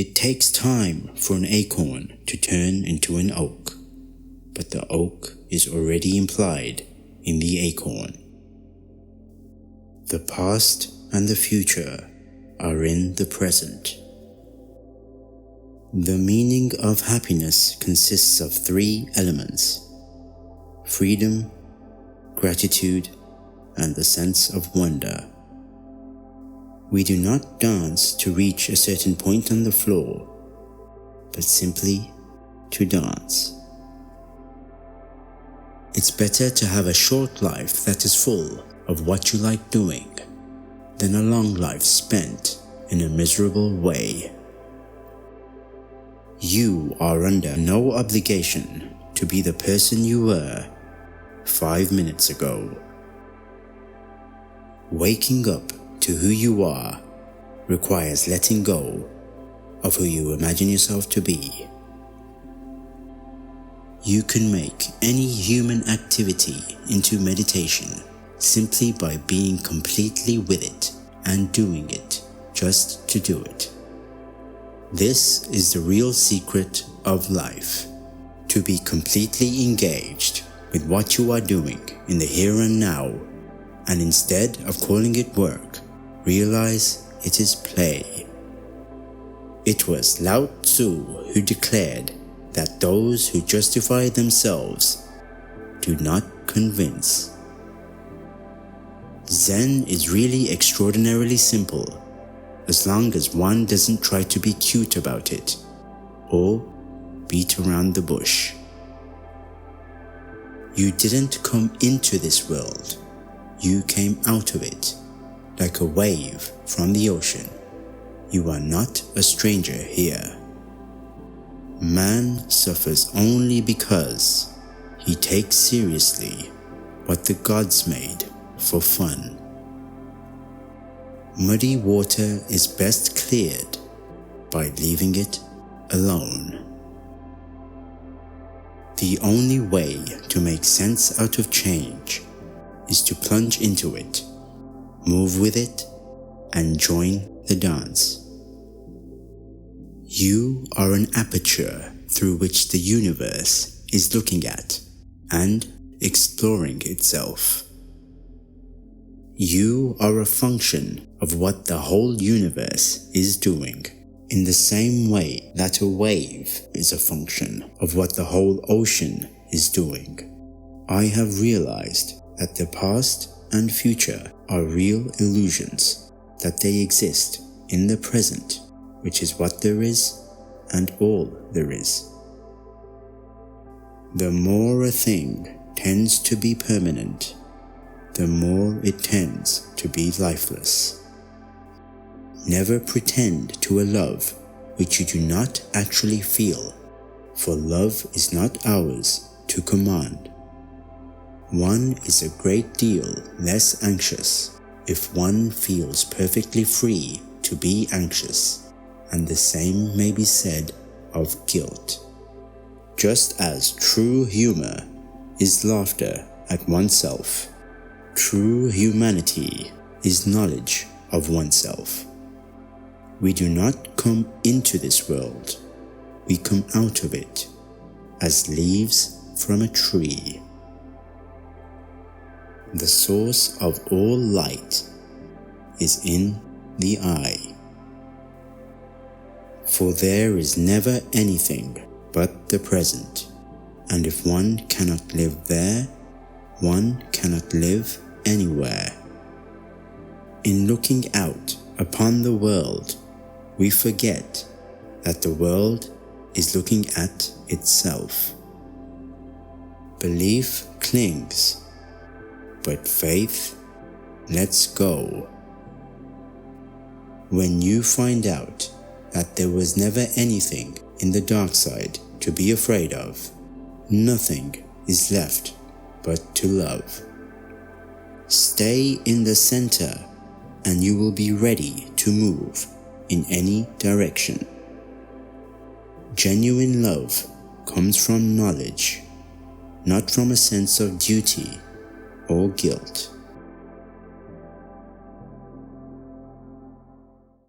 It takes time for an acorn to turn into an oak, but the oak is already implied in the acorn. The past and the future are in the present. The meaning of happiness consists of 3 elements: freedom, gratitude, and the sense of wonder. We do not dance to reach a certain point on the floor, but simply to dance. It's better to have a short life that is full of what you like doing than a long life spent in a miserable way. You are under no obligation to be the person you were 5 minutes ago. Waking up to who you are requires letting go of who you imagine yourself to be. You can make any human activity into meditation simply by being completely with it and doing it just to do it. This is the real secret of life: to be completely engaged with what you are doing in the here and now, and instead of calling it work, realize it is play. It was Lao Tzu who declared that those who justify themselves do not convince. Zen is really extraordinarily simple, as long as one doesn't try to be cute about it or beat around the bush. You didn't come into this world, you came out of it, like a wave from the ocean. You are not a stranger here. Man suffers only because he takes seriously what the gods made for fun. Muddy water is best cleared by leaving it alone. The only way to make sense out of change is to plunge into it, move with it, and join the dance. You are an aperture through which the universe is looking at and exploring itself. You are a function of what the whole universe is doing, in the same way that a wave is a function of what the whole ocean is doing. I have realized that the past and future are real illusions, that they exist in the present, which is what there is and all there is. The more a thing tends to be permanent, the more it tends to be lifeless. Never pretend to a love which you do not actually feel, for love is not ours to command. One is a great deal less anxious if one feels perfectly free to be anxious, and the same may be said of guilt. Just as true humor is laughter at oneself, true humanity is knowledge of oneself. We do not come into this world, we come out of it, as leaves from a tree. The source of all light is in the eye. For there is never anything but the present, and if one cannot live there, one cannot live anywhere. In looking out upon the world, we forget that the world is looking at itself. Belief clings, but faith lets go. When you find out that there was never anything in the dark side to be afraid of, nothing is left but to love. Stay in the center and you will be ready to move in any direction. Genuine love comes from knowledge, not from a sense of duty or guilt.